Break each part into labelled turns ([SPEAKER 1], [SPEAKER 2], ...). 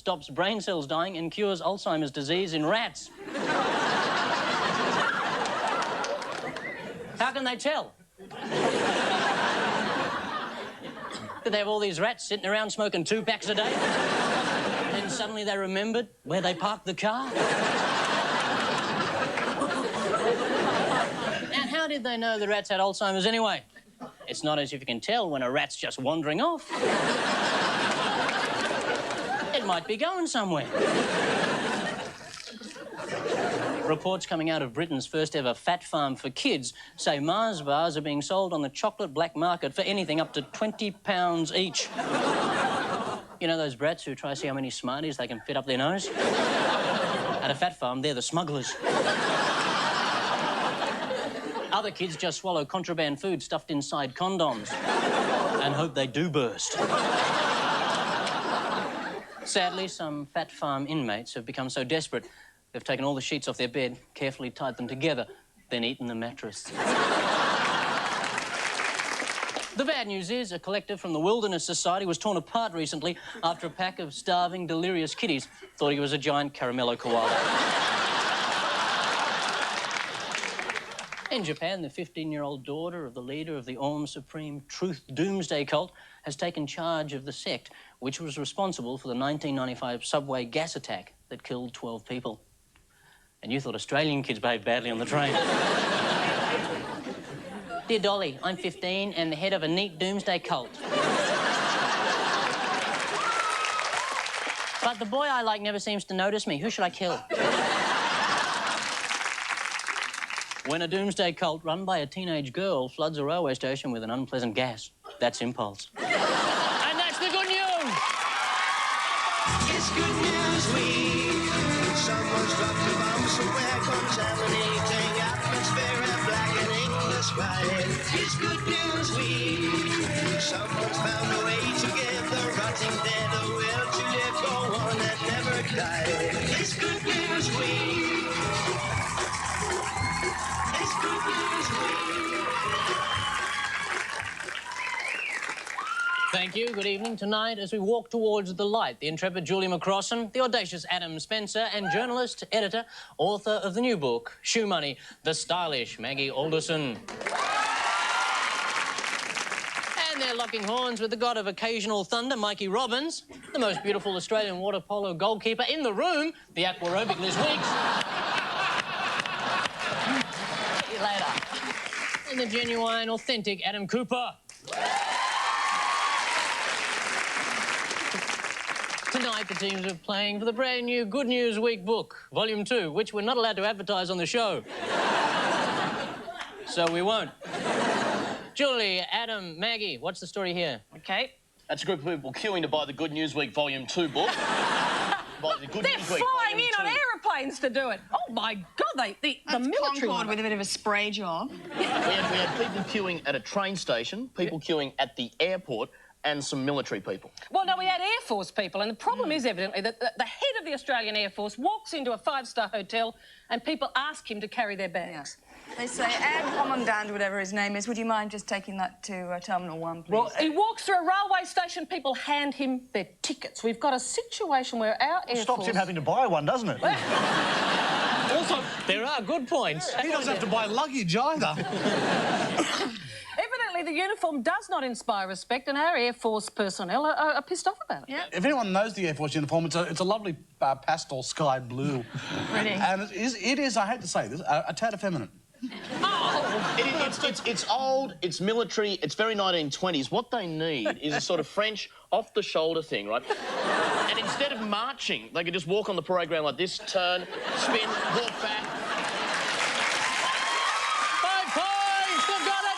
[SPEAKER 1] stops brain cells dying and cures Alzheimer's disease in rats. How can they tell? Did they have all these rats sitting around smoking 2 packs a day? Then suddenly they remembered where they parked the car? And how did they know the rats had Alzheimer's anyway? It's not as if you can tell when a rat's just wandering off. It might be going somewhere. Reports coming out of Britain's first ever fat farm for kids say Mars bars are being sold on the chocolate black market for anything up to £20 each. You know those brats who try to see how many Smarties they can fit up their nose? At a fat farm, they're the smugglers. Other kids just swallow contraband food stuffed inside condoms and hope they do burst. Sadly, some fat farm inmates have become so desperate they've taken all the sheets off their bed, carefully tied them together, then eaten the mattress. The bad news is a collector from the Wilderness Society was torn apart recently after a pack of starving, delirious kitties thought he was a giant caramello koala. In Japan, the 15-year-old daughter of the leader of the Om Supreme Truth Doomsday cult has taken charge of the sect, which was responsible for the 1995 subway gas attack that killed 12 people. And you thought Australian kids behaved badly on the train. Dear Dolly, I'm 15 and the head of a neat doomsday cult. But the boy I like never seems to notice me. Who should I kill? When a doomsday cult run by a teenage girl floods a railway station with an unpleasant gas, that's impulse. And that's the good news!
[SPEAKER 2] It's good news week. Someone's dropped a bomb somewhere contaminating atmosphere and blackening the sky. It's good news week. Someone's found a way to give the rotting dead a will to live, go on and never die. It's good news week. It's good news week.
[SPEAKER 1] Thank you. Good evening. Tonight, as we walk towards the light, the intrepid Julie McCrossan, the audacious Adam Spencer, and journalist, editor, author of the new book, Shoe Money, the stylish Maggie Alderson. And they're locking horns with the god of occasional thunder, Mikey Robbins, the most beautiful Australian water polo goalkeeper in the room, the aquarobic Liz Weeks. See you later. And the genuine, authentic Adam Cooper. Tonight, the teams are playing for the brand new Good News Week book, Volume 2, which we're not allowed to advertise on the show. So we won't. Julie, Adam, Maggie, what's the story here?
[SPEAKER 3] OK.
[SPEAKER 4] That's a group of people queuing to buy the Good News Week Volume 2 book.
[SPEAKER 3] They're flying in on aeroplanes to do it. Oh, my God, the military
[SPEAKER 5] Concorde with a bit of a spray job.
[SPEAKER 4] We had people queuing at a train station, people queuing at the airport, and some military people.
[SPEAKER 3] Well, no, we had Air Force people, and the problem is evidently that the head of the Australian Air Force walks into a 5-star hotel and people ask him to carry their bags.
[SPEAKER 5] Yeah. They say, Air Commandant, whatever his name is, would you mind just taking that to Terminal 1, please?
[SPEAKER 3] Well, he walks through a railway station, people hand him their tickets. We've got a situation where our Air Force...
[SPEAKER 6] Stops him having to buy one, doesn't it?
[SPEAKER 1] Also, there are good points.
[SPEAKER 6] He doesn't have to buy luggage either.
[SPEAKER 3] Evidently, the uniform does not inspire respect, and our Air Force personnel are pissed off about it.
[SPEAKER 5] Yeah.
[SPEAKER 6] If anyone knows the Air Force uniform, it's a lovely pastel sky blue.
[SPEAKER 5] Pretty.
[SPEAKER 6] And it is, I hate to say this, a tad effeminate.
[SPEAKER 4] Oh! It's old, it's military, it's very 1920s. What they need is a sort of French off-the-shoulder thing, right? And instead of marching, they could just walk on the parade ground like this, turn, spin, walk back.
[SPEAKER 1] 5 points! They've got it!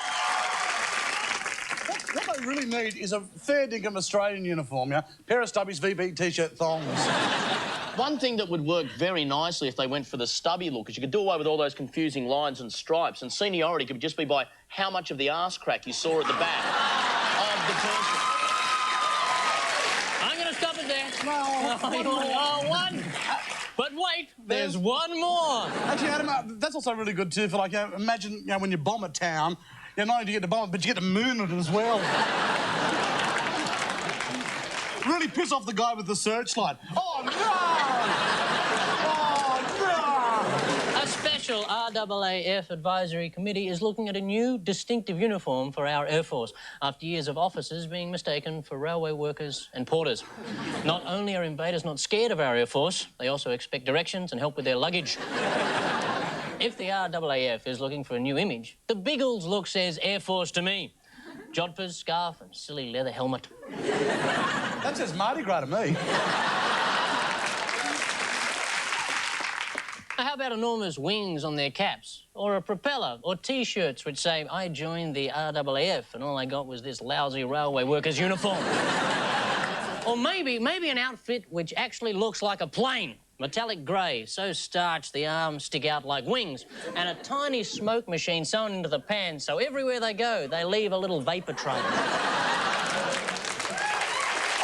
[SPEAKER 6] What they really need is a fair dinkum Australian uniform, yeah? Pair of stubbies, VB T-shirt, thongs.
[SPEAKER 4] One thing that would work very nicely if they went for the stubby look is you could do away with all those confusing lines and stripes, and seniority could just be by how much of the arse crack you saw at the back of the person.
[SPEAKER 1] I'm going to stop it there. One. But wait, there's one more.
[SPEAKER 6] Actually, Adam, that's also really good too for, like, imagine, when you bomb a town, not only do you get to bomb it, but you get to moon it as well. really piss off the guy with the searchlight. Oh, no! Oh, no!
[SPEAKER 1] A special RAAF advisory committee is looking at a new distinctive uniform for our Air Force after years of officers being mistaken for railway workers and porters. Not only are invaders not scared of our Air Force, they also expect directions and help with their luggage. If the RAAF is looking for a new image, the Biggles look says Air Force to me. Jodhpurs, scarf and silly leather helmet.
[SPEAKER 6] That says Mardi Gras to me.
[SPEAKER 1] How about enormous wings on their caps? Or a propeller? Or T-shirts which say, I joined the RAAF and all I got was this lousy railway worker's uniform. Or maybe an outfit which actually looks like a plane. Metallic grey, so starched the arms stick out like wings, and a tiny smoke machine sewn into the pants, so everywhere they go, they leave a little vapour trail.
[SPEAKER 6] I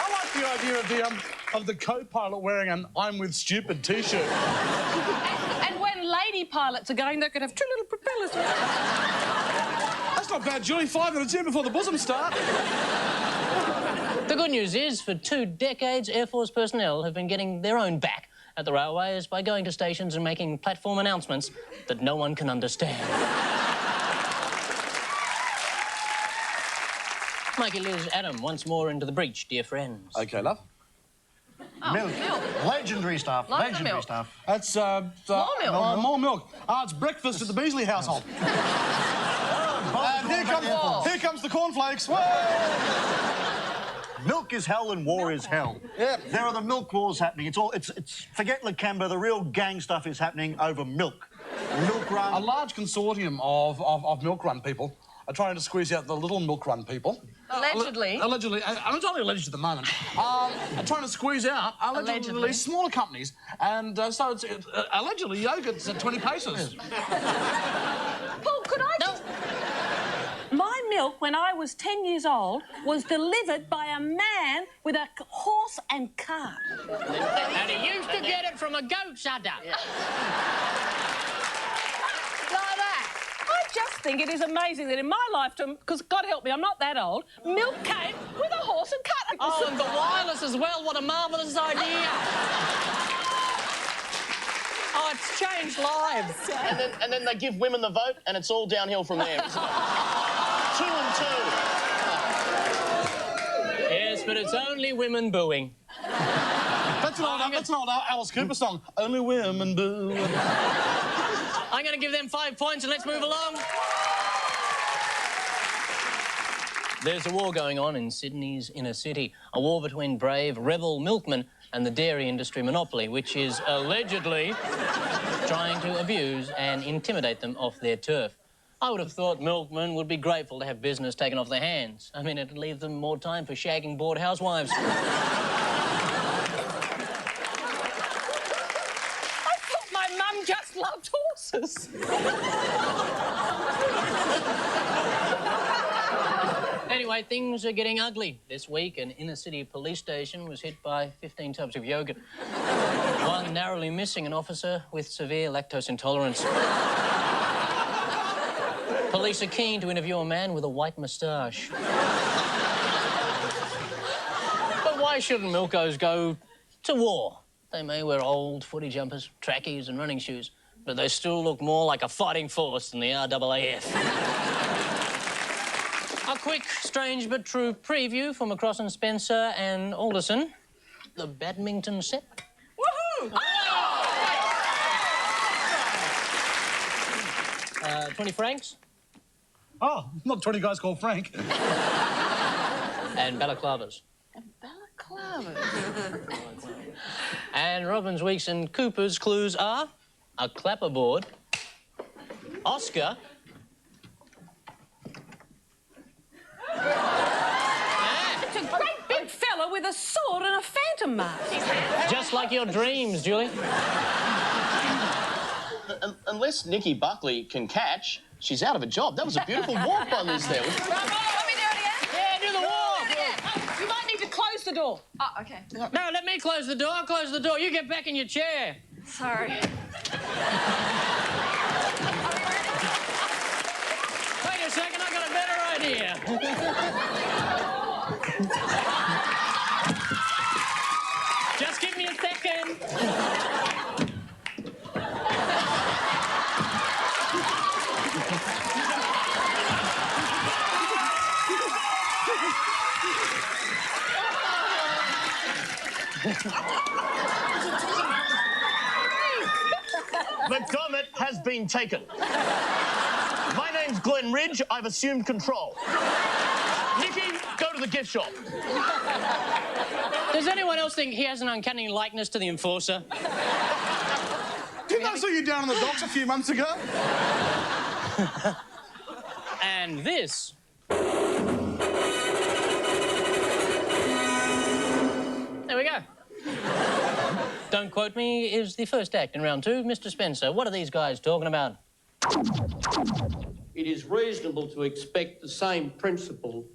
[SPEAKER 6] like the idea of the co-pilot wearing an I'm with stupid T-shirt.
[SPEAKER 3] And when lady pilots are going, they could have two little propellers.
[SPEAKER 6] That's not bad, Julie. 5 minutes in before the bosom start.
[SPEAKER 1] The good news is, for 2 decades, Air Force personnel have been getting their own back at the railways by going to stations and making platform announcements that no one can understand. Mikey, Liz, Adam, once more into the breach, dear friends.
[SPEAKER 6] OK, love.
[SPEAKER 7] Milk. Legendary stuff.
[SPEAKER 3] Like the
[SPEAKER 7] Legendary
[SPEAKER 3] milk.
[SPEAKER 7] stuff.
[SPEAKER 6] That's,
[SPEAKER 3] More milk.
[SPEAKER 6] more milk. It's breakfast at the Beasley household. And here comes the cornflakes. Whoa!
[SPEAKER 7] Milk is hell and war is hell.
[SPEAKER 6] Yeah.
[SPEAKER 7] There are the milk wars happening. It's forget Lakemba. The real gang stuff is happening over milk. Milk
[SPEAKER 6] A
[SPEAKER 7] run.
[SPEAKER 6] large consortium of milk run people are trying to squeeze out the little milk run people.
[SPEAKER 3] Allegedly.
[SPEAKER 6] Allegedly. It's only alleged at the moment. Are trying to squeeze out, allegedly, smaller companies. And so it's allegedly yogurt's at 20 paces.
[SPEAKER 3] Paul, could I just...
[SPEAKER 8] My milk, when I was 10 years old, was delivered by a man with a horse and cart.
[SPEAKER 1] And he used to get it from a goat's udder.
[SPEAKER 3] Like that. I just think it is amazing that in my lifetime, because God help me, I'm not that old, milk came with a horse and cart.
[SPEAKER 1] Oh, and the wireless as well. What a marvellous idea. Oh, it's changed lives.
[SPEAKER 4] And then they give women the vote, and it's all downhill from there, isn't it? 2 and 2.
[SPEAKER 1] Yes, but it's only women booing.
[SPEAKER 6] That's an old Alice Cooper song. Only women boo.
[SPEAKER 1] I'm going to give them 5 points and let's move along. There's a war going on in Sydney's inner city. A war between brave rebel milkmen and the dairy industry monopoly, which is allegedly trying to abuse and intimidate them off their turf. I would have thought milkmen would be grateful to have business taken off their hands. I mean, it'd leave them more time for shagging bored housewives.
[SPEAKER 3] I thought my mum just loved horses.
[SPEAKER 1] Anyway, things are getting ugly. This week, an inner-city police station was hit by 15 tubs of yogurt. One narrowly missing an officer with severe lactose intolerance. Police are keen to interview a man with a white moustache. But why shouldn't milkos go to war? They may wear old footy jumpers, trackies and running shoes, but they still look more like a fighting force than the RAAF. A quick, strange but true preview from across in Spencer and Alderson. The badminton set.
[SPEAKER 3] Woohoo! Oh!
[SPEAKER 1] 20 francs.
[SPEAKER 6] Oh, not 20 guys called Frank.
[SPEAKER 1] And balaclavas.
[SPEAKER 3] Balaclava.
[SPEAKER 1] And Robin's Weeks and Cooper's clues are a clapperboard, Oscar,
[SPEAKER 3] It's a great big fella with a sword and a phantom mask.
[SPEAKER 1] just like your dreams, Julie.
[SPEAKER 4] Unless Nikki Buckley can catch, she's out of a job. That was a beautiful walk by Liz there.
[SPEAKER 3] Want me to do it again?
[SPEAKER 1] Yeah, do the walk.
[SPEAKER 3] You might need to close the door.
[SPEAKER 5] Oh, OK.
[SPEAKER 1] No, let me close the door. I'll close the door. You get back in your chair.
[SPEAKER 5] Sorry.
[SPEAKER 1] Wait a second, I got a better idea. again.
[SPEAKER 4] The Kermit has been taken. My name's Glenn Ridge. I've assumed control. Nikki, go to the gift shop.
[SPEAKER 1] Does anyone else think he has an uncanny likeness to the Enforcer?
[SPEAKER 6] Didn't I see you down on the docks a few months ago?
[SPEAKER 1] And this... There we go. Don't quote me, is the first act in round two. Mr. Spencer, what are these guys talking about?
[SPEAKER 9] It is reasonable to expect the same principle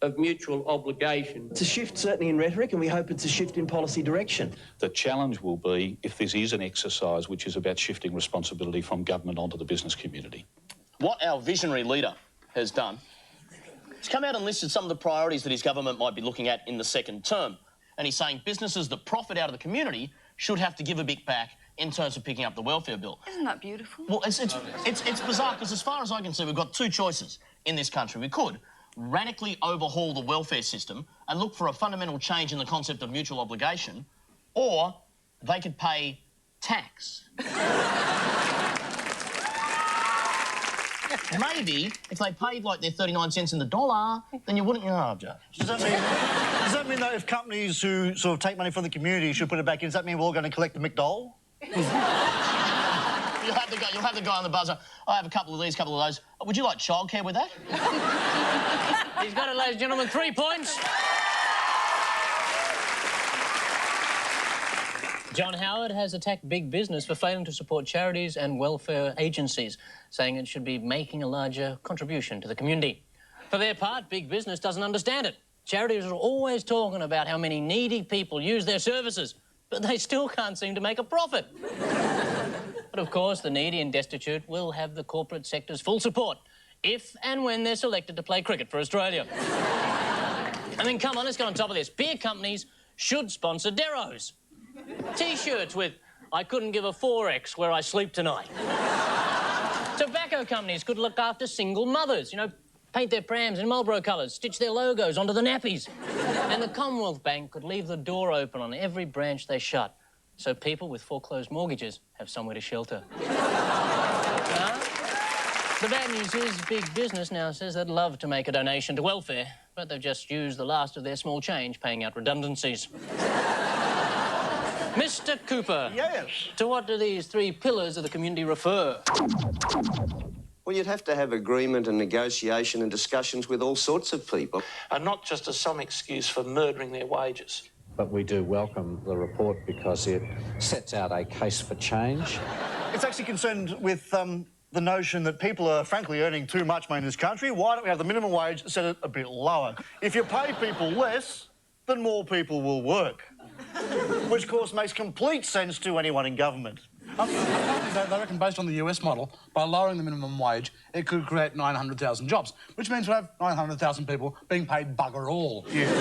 [SPEAKER 9] of mutual obligation.
[SPEAKER 10] It's a shift, certainly, in rhetoric, and we hope it's a shift in policy direction.
[SPEAKER 11] The challenge will be if this is an exercise which is about shifting responsibility from government onto the business community.
[SPEAKER 4] What our visionary leader has done is come out and listed some of the priorities that his government might be looking at in the second term. And he's saying businesses that profit out of the community should have to give a bit back in terms of picking up the welfare bill.
[SPEAKER 5] Isn't that beautiful?
[SPEAKER 4] Well, it's bizarre, because as far as I can see, we've got two choices in this country. We could radically overhaul the welfare system and look for a fundamental change in the concept of mutual obligation, or they could pay tax. Maybe if they paid like their 39 cents in the dollar, then you wouldn't... Oh, Joe.
[SPEAKER 7] Does that mean that if companies who sort of take money from the community should put it back in, does that mean we're all going to collect the McDole?
[SPEAKER 4] You'll have the guy on the buzzer. I have a couple of these, couple of those. Would you like childcare with that?
[SPEAKER 1] He's got it, ladies and gentlemen, 3 points. John Howard has attacked big business for failing to support charities and welfare agencies, saying it should be making a larger contribution to the community. For their part, big business doesn't understand it. Charities are always talking about how many needy people use their services, but they still can't seem to make a profit. But of course, the needy and destitute will have the corporate sector's full support if and when they're selected to play cricket for Australia. I mean, come on, let's get on top of this. Beer companies should sponsor Deros. T-shirts with, I couldn't give a 4X where I sleep tonight. Tobacco companies could look after single mothers, you know, paint their prams in Marlboro colours, stitch their logos onto the nappies. And the Commonwealth Bank could leave the door open on every branch they shut, so people with foreclosed mortgages have somewhere to shelter. The bad news is big business now says they'd love to make a donation to welfare, but they've just used the last of their small change paying out redundancies. Mr. Cooper.
[SPEAKER 7] Yes.
[SPEAKER 1] To what do these 3 pillars of the community refer?
[SPEAKER 12] Well, you'd have to have agreement and negotiation and discussions with all sorts of people.
[SPEAKER 9] And not just as some excuse for murdering their wages.
[SPEAKER 13] But we do welcome the report because it sets out a case for change.
[SPEAKER 7] It's actually concerned with the notion that people are, frankly, earning too much money in this country. Why don't we have the minimum wage set it a bit lower? If you pay people less, then more people will work. Which, of course, makes complete sense to anyone in government.
[SPEAKER 6] They reckon, based on the US model, by lowering the minimum wage, it could create 900,000 jobs, which means we'll have 900,000 people being paid bugger all.
[SPEAKER 7] Yeah.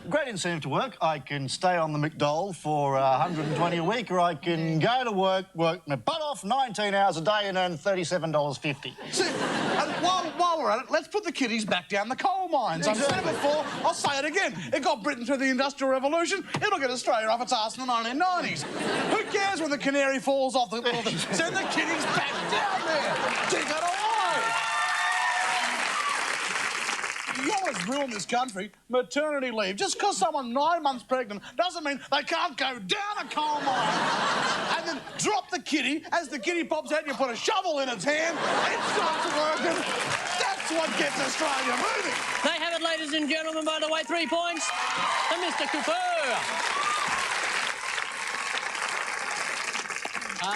[SPEAKER 7] Great incentive to work. I can stay on the McDole for 120 a week, or I can go to work my butt off 19 hours a day and earn $37.50.
[SPEAKER 6] See, and while we're at it, let's put the kiddies back down the coal mines.
[SPEAKER 7] Exactly.
[SPEAKER 6] I've said it before, I'll say it again. It got Britain through the Industrial Revolution. It'll get Australia off its arse in the 1990s. Who cares when the canary falls off the... Send the kiddies back down there. Take it away. You always ruin this country. Maternity leave. Just because someone's 9 months pregnant doesn't mean they can't go down a coal mine and then drop the kitty. As the kitty pops out, you put a shovel in its hand. It starts working. That's what gets Australia moving.
[SPEAKER 1] They have it, ladies and gentlemen, by the way, 3 points. And Mr. Cooper.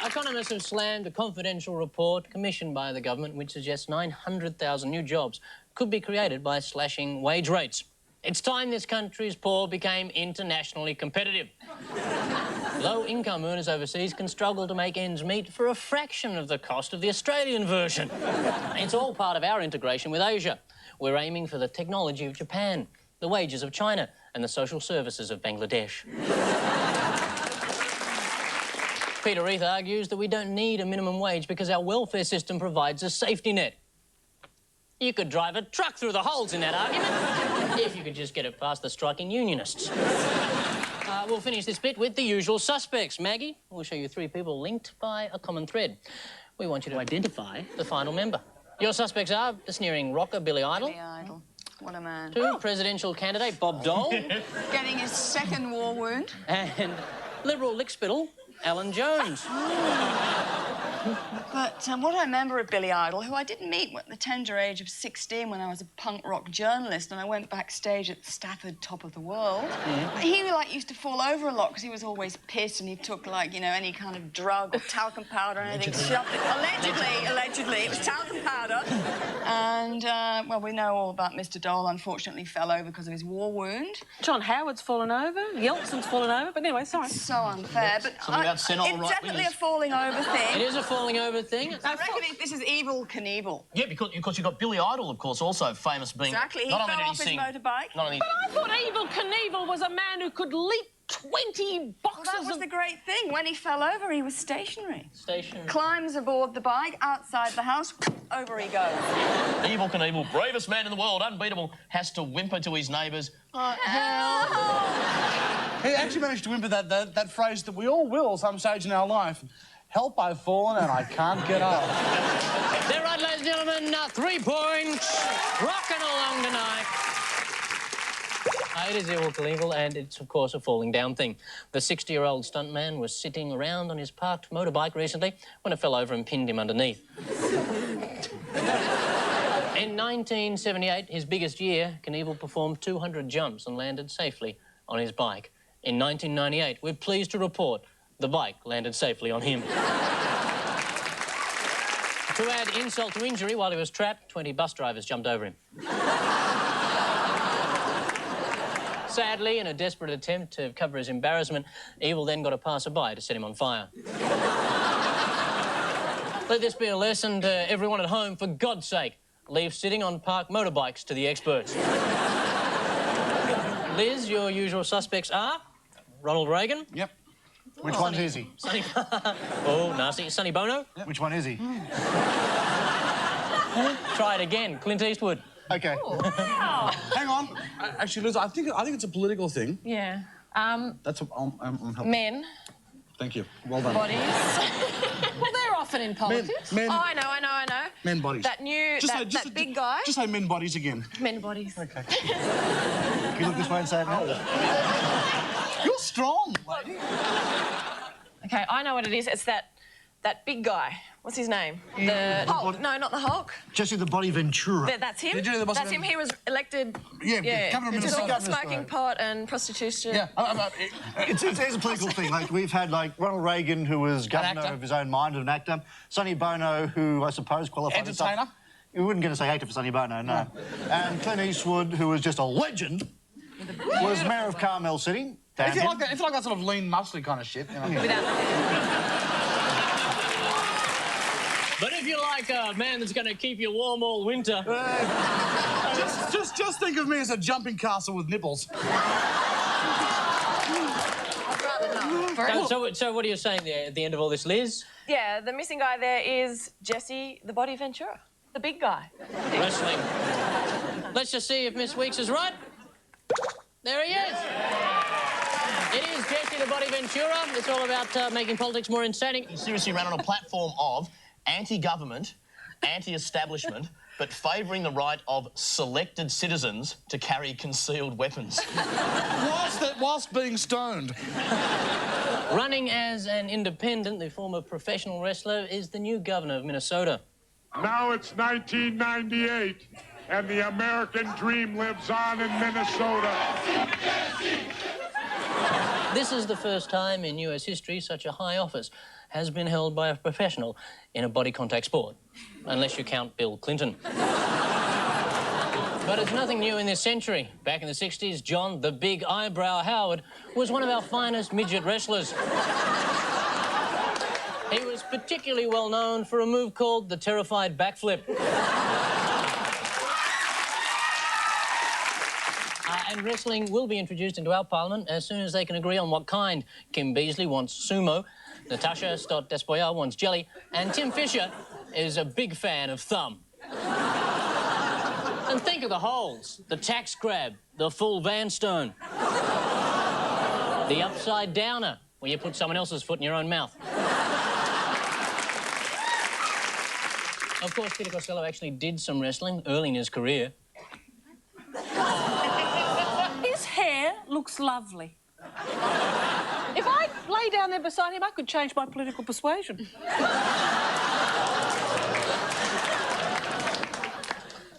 [SPEAKER 1] Economists have slammed a confidential report commissioned by the government which suggests 900,000 new jobs could be created by slashing wage rates. It's time this country's poor became internationally competitive. Low-income earners overseas can struggle to make ends meet for a fraction of the cost of the Australian version. It's all part of our integration with Asia. We're aiming for the technology of Japan, the wages of China, and the social services of Bangladesh. Peter Reith argues that we don't need a minimum wage because our welfare system provides a safety net. You could drive a truck through the holes in that argument if you could just get it past the striking unionists. We'll finish this bit with the usual suspects. Maggie, we'll show you 3 people linked by a common thread. We want you to identify the final member. Your suspects are the sneering rocker Billy Idol.
[SPEAKER 5] Billy Idol. What a man.
[SPEAKER 1] 2, presidential candidate Bob Dole.
[SPEAKER 5] Getting his 2nd war wound.
[SPEAKER 1] And Liberal lickspittle Alan Jones.
[SPEAKER 5] But what I remember of Billy Idol, who I did meet at the tender age of 16 when I was a punk rock journalist, and I went backstage at Stafford Top of the World. He used to fall over a lot because he was always pissed, and he took any kind of drug or talcum powder or anything. Allegedly, it was talcum powder. And well, we know all about Mr. Dole. Unfortunately, fell over because of his war wound.
[SPEAKER 8] John Howard's fallen over. Yeltsin's fallen over. But anyway, sorry.
[SPEAKER 5] So unfair. But it's definitely a falling over thing.
[SPEAKER 1] It is a falling over thing.
[SPEAKER 5] I reckon this is Evel Knievel.
[SPEAKER 4] Yeah, because you've got Billy Idol, of course, also famous being...
[SPEAKER 5] Exactly, he fell off his motorbike.
[SPEAKER 8] But I thought Evel Knievel was a man who could leap 20 boxes
[SPEAKER 5] That was the great thing. When he fell over, he was stationary.
[SPEAKER 1] Stationary.
[SPEAKER 5] Climbs aboard the bike, outside the house, over he goes.
[SPEAKER 4] Evel Knievel, bravest man in the world, unbeatable, has to whimper to his neighbours.
[SPEAKER 6] He actually managed to whimper that phrase that we all will at some stage in our life. Help, I've fallen and I can't get up.
[SPEAKER 1] They're right, ladies and gentlemen, 3 points. Rocking along tonight. It is Evel Knievel, and it's, of course, a falling down thing. The 60-year-old stuntman was sitting around on his parked motorbike recently when it fell over and pinned him underneath. In 1978, his biggest year, Knievel performed 200 jumps and landed safely on his bike. In 1998, we're pleased to report the bike landed safely on him. To add insult to injury, while he was trapped, 20 bus drivers jumped over him. Sadly, in a desperate attempt to cover his embarrassment, Evel then got a passerby to set him on fire. Let this be a lesson to everyone at home, for God's sake, leave sitting on parked motorbikes to the experts. Liz, your usual suspects are Ronald Reagan.
[SPEAKER 6] Yep. Which one's is he?
[SPEAKER 1] Sonny... Oh, nasty. Sonny Bono.
[SPEAKER 6] Yep. Which one is he?
[SPEAKER 1] Try it again. Clint Eastwood.
[SPEAKER 6] OK.
[SPEAKER 8] Wow.
[SPEAKER 6] Hang on. Actually, Liz, I think it's a political thing.
[SPEAKER 8] Yeah.
[SPEAKER 6] That's what I'm helping.
[SPEAKER 8] Men.
[SPEAKER 6] Thank you. Well done.
[SPEAKER 8] Bodies. Well, they're often in politics.
[SPEAKER 6] Men.
[SPEAKER 8] Oh, I know.
[SPEAKER 6] Men bodies.
[SPEAKER 8] That big guy.
[SPEAKER 6] Just say men bodies again.
[SPEAKER 8] Men bodies.
[SPEAKER 6] OK.
[SPEAKER 7] Can you look this way and say it now?
[SPEAKER 6] You're strong, lady.
[SPEAKER 8] OK, I know what it is. It's that big guy. What's his name? The Hulk. No, not the Hulk.
[SPEAKER 7] Jesse the Body Ventura.
[SPEAKER 8] That's him.
[SPEAKER 6] That's
[SPEAKER 8] him. He was elected.
[SPEAKER 6] Yeah, governor of
[SPEAKER 8] It's all
[SPEAKER 6] Minnesota.
[SPEAKER 8] smoking pot and prostitution.
[SPEAKER 6] Yeah.
[SPEAKER 7] It's a political thing. We've had Ronald Reagan, who was governor of his own mind, an actor. Sonny Bono, who I suppose qualified as
[SPEAKER 6] entertainer.
[SPEAKER 7] You wouldn't get to say actor for Sonny Bono, no. And Clint Eastwood, who was just a legend, was mayor of Carmel City.
[SPEAKER 6] If you like that sort of lean, muscly kind of shit, you know.
[SPEAKER 1] But if you like a man that's going to keep you warm all winter...
[SPEAKER 6] Just think of me as a jumping castle with nipples.
[SPEAKER 1] So what are you saying there at the end of all this, Liz?
[SPEAKER 8] Yeah, the missing guy there is Jesse the Body Ventura, the big guy.
[SPEAKER 1] Wrestling. Let's just see if Miss Weeks is right. There he is. It is Jesse the Body Ventura. It's all about making politics more insanity.
[SPEAKER 4] He seriously ran on a platform of anti-government, anti-establishment, but favouring the right of selected citizens to carry concealed weapons.
[SPEAKER 6] Whilst being stoned.
[SPEAKER 1] Running as an independent, the former professional wrestler is the new governor of Minnesota.
[SPEAKER 14] Now it's 1998, and the American dream lives on in Minnesota.
[SPEAKER 1] This is the first time in US history such a high office has been held by a professional in a body contact sport, unless you count Bill Clinton. But it's nothing new in this century. Back in the 60s, John the Big Eyebrow Howard was one of our finest midget wrestlers. He was particularly well known for a move called the Terrified Backflip. And wrestling will be introduced into our parliament as soon as they can agree on what kind. Kim Beazley wants sumo, Natasha Stott Despojar wants jelly, and Tim Fisher is a big fan of thumb. And think of the holes, the tax grab, the full Vanstone, the upside downer, where you put someone else's foot in your own mouth. Of course, Peter Costello actually did some wrestling early in his career.
[SPEAKER 8] His hair looks lovely. If I lay down there beside him, I could change my political persuasion.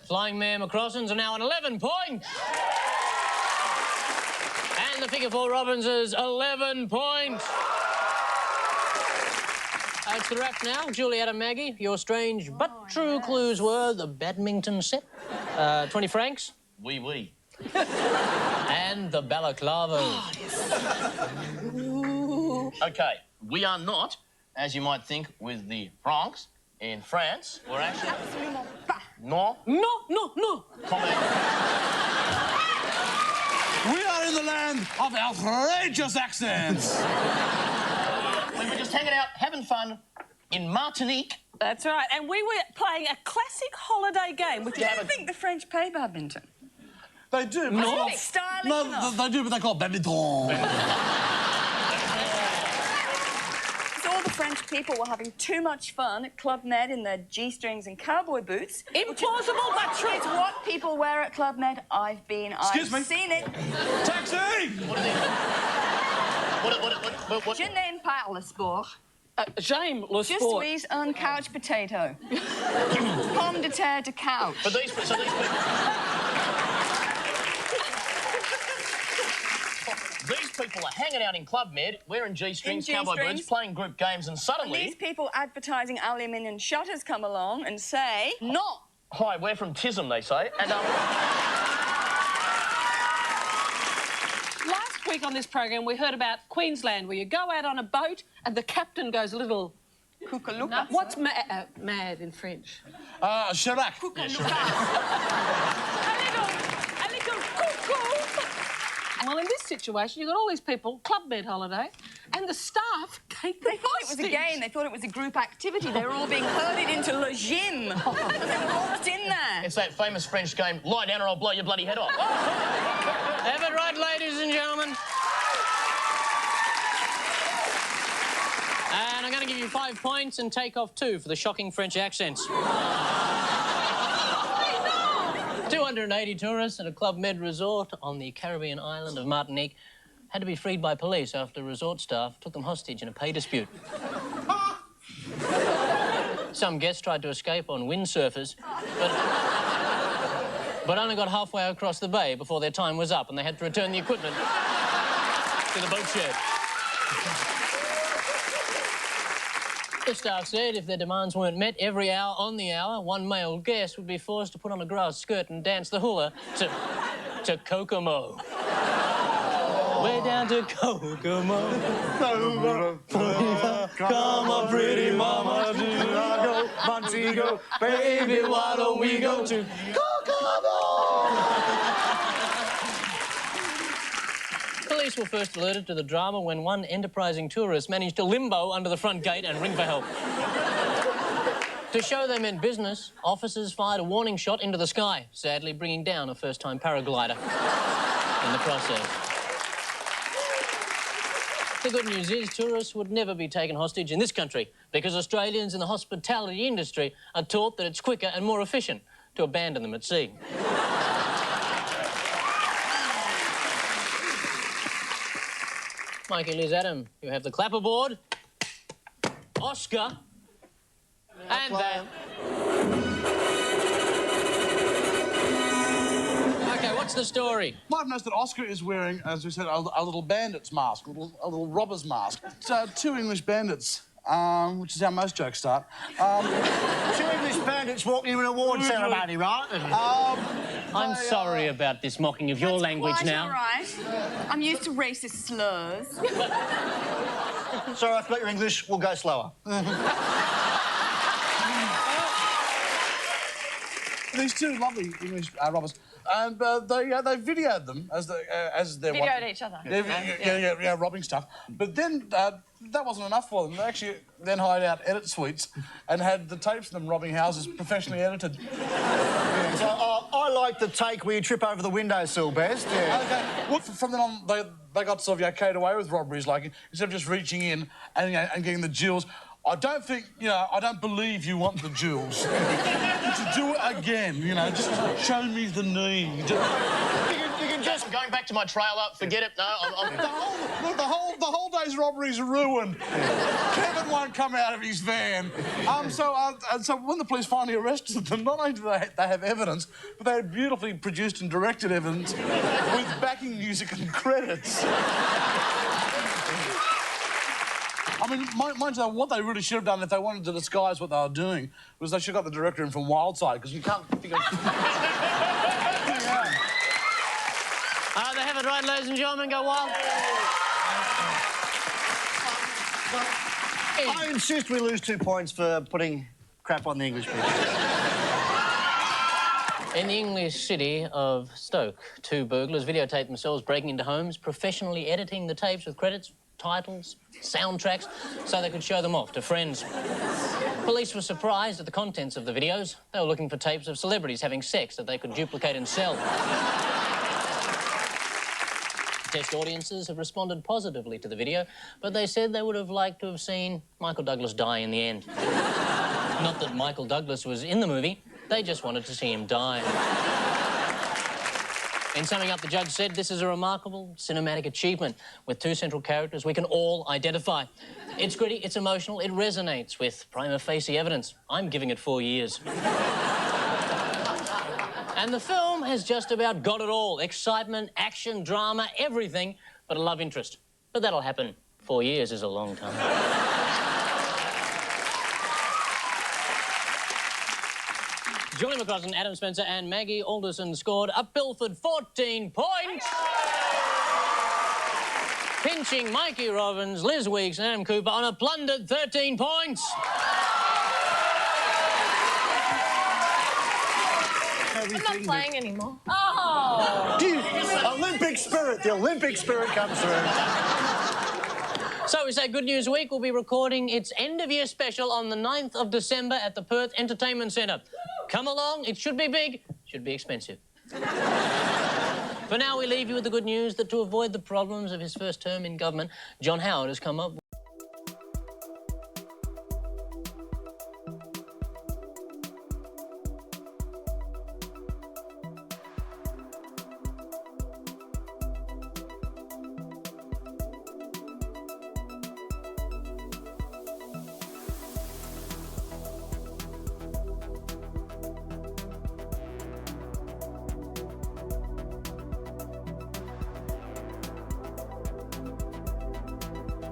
[SPEAKER 1] Flying Mare McCrossans are now on 11 points. And the figure 4 Robbinses, 11 points. That's the wrap now. Julietta Maggie, your strange but true clues were the badminton set, 20 francs.
[SPEAKER 4] Oui, oui.
[SPEAKER 1] And the balaclavas.
[SPEAKER 4] OK, we are not, as you might think, with the francs in France. We're actually...
[SPEAKER 5] Absolument pas.
[SPEAKER 4] No.
[SPEAKER 8] No, no, no.
[SPEAKER 6] We are in the land of outrageous accents.
[SPEAKER 4] We were just hanging out, having fun in Martinique.
[SPEAKER 8] That's right. And we were playing a classic holiday game, which
[SPEAKER 5] Do you think the French play badminton?
[SPEAKER 6] They do. But
[SPEAKER 5] No.
[SPEAKER 6] it's
[SPEAKER 5] Stylish
[SPEAKER 6] not-
[SPEAKER 5] enough.
[SPEAKER 6] they do, but they call it badminton.
[SPEAKER 5] So all the French people were having too much fun at Club Med in their G-strings and cowboy boots.
[SPEAKER 8] Implausible but true.
[SPEAKER 5] It's what people wear at Club Med. I've
[SPEAKER 6] Excuse me?
[SPEAKER 5] seen it.
[SPEAKER 6] Taxi!
[SPEAKER 5] Je n'aime pas le sport.
[SPEAKER 8] J'aime le
[SPEAKER 5] Je
[SPEAKER 8] sport.
[SPEAKER 5] suis un couch potato. Pomme de terre de couch.
[SPEAKER 4] But these people... These people are hanging out in Club Med, wearing G-strings,
[SPEAKER 5] In
[SPEAKER 4] cowboy
[SPEAKER 5] G-strings.
[SPEAKER 4] boots, playing group games, and
[SPEAKER 5] And
[SPEAKER 4] suddenly...
[SPEAKER 5] these people advertising aluminium shutters come along and say, no.
[SPEAKER 4] Hi, we're from TISM, they say, and...
[SPEAKER 3] Last week on this program, we heard about Queensland, where you go out on a boat and the captain goes a little...
[SPEAKER 5] Kukaluka.
[SPEAKER 3] What's mad in French?
[SPEAKER 6] Chirac.
[SPEAKER 3] A little cuckoo. Well, in this situation, you've got all these people, Club Med holiday, and the staff take the
[SPEAKER 5] They thought it was a game. They thought it was a group activity. They were all being herded into le gym. They were locked in there.
[SPEAKER 4] It's that famous French game, lie down or I'll blow your bloody head off.
[SPEAKER 1] Have it right, ladies and gentlemen. And I'm going to give you 5 points and take off 2 for the shocking French accents. 280 tourists at a Club Med resort on the Caribbean island of Martinique had to be freed by police after resort staff took them hostage in a pay dispute. Some guests tried to escape on windsurfers, but only got halfway across the bay before their time was up and they had to return the equipment to the boat shed. The staff said if their demands weren't met every hour on the hour, one male guest would be forced to put on a grass skirt and dance the hula to Kokomo. Way down to Kokomo. Come on, pretty mama, do I go Montego? Baby, why don't we go to Kokomo? Police were first alerted to the drama when one enterprising tourist managed to limbo under the front gate and ring for help. To show they meant business, officers fired a warning shot into the sky, sadly bringing down a first-time paraglider in the process. The good news is tourists would never be taken hostage in this country because Australians in the hospitality industry are taught that it's quicker and more efficient to abandon them at sea. Mikey, Liz, Adam, you have the clapperboard, Oscar, and that. OK, what's the story?
[SPEAKER 6] Might have noticed that Oscar is wearing, as we said, a little bandit's mask, a little robber's mask. It's 2 English bandits, which is how most jokes start.
[SPEAKER 7] 2 English bandits walking in an award ceremony, right?
[SPEAKER 1] I'm sorry about this mocking of your language
[SPEAKER 5] Quite
[SPEAKER 1] now.
[SPEAKER 5] all right. I'm used to racist slurs.
[SPEAKER 7] Sorry, I forgot your English. We'll go slower.
[SPEAKER 6] these two lovely English robbers, and they videoed them as they
[SPEAKER 3] Videoed each other.
[SPEAKER 6] Yeah, robbing stuff. But then that wasn't enough for them. They actually then hired out edit suites and had the tapes of them robbing houses professionally edited.
[SPEAKER 7] Yeah, so I like the take where you trip over the windowsill best. Yeah.
[SPEAKER 6] Okay. Well, from then on, they got sort of carried away with robberies, like instead of just reaching in and getting the jewels. I don't think, I don't believe you want the jewels. To do it again, just show me the need.
[SPEAKER 4] You can just... I'm going back to my trailer, forget it, no,
[SPEAKER 6] The whole day's robbery's ruined. Kevin won't come out of his van. So when the police finally arrested them, not only do they have evidence, but they had beautifully produced and directed evidence with backing music and credits. I mean, mind you, what they really should have done if they wanted to disguise what they were doing was they should have got the director in from Wildside, because you can't think of...
[SPEAKER 1] They have it right, ladies and gentlemen. Go wild.
[SPEAKER 7] I insist we lose 2 points for putting crap on the English people.
[SPEAKER 1] In the English city of Stoke, 2 burglars videotaped themselves breaking into homes, professionally editing the tapes with credits, titles, soundtracks, so they could show them off to friends. Police were surprised at the contents of the videos. They were looking for tapes of celebrities having sex that they could duplicate and sell. Test audiences have responded positively to the video, but they said they would have liked to have seen Michael Douglas die in the end. Not that Michael Douglas was in the movie, they just wanted to see him die. In summing up, the judge said this is a remarkable cinematic achievement with 2 central characters we can all identify. It's gritty, it's emotional, it resonates with prima facie evidence. I'm giving it 4 years. And the film has just about got it all. Excitement, action, drama, everything but a love interest. But that'll happen. 4 years is a long time. Julie McCrossan, Adam Spencer and Maggie Alderson scored a pilfered 14 points. Pinching Mikey Robbins, Liz Weeks and Adam Cooper on a plundered 13 points.
[SPEAKER 8] I'm not playing anymore. Oh!
[SPEAKER 7] Olympic spirit. The Olympic spirit comes through.
[SPEAKER 1] So we say Good News Week will be recording its end-of-year special on the 9th of December at the Perth Entertainment Centre. Come along, it should be big, should be expensive. For now, we leave you with the good news that to avoid the problems of his first term in government, John Howard has come up with...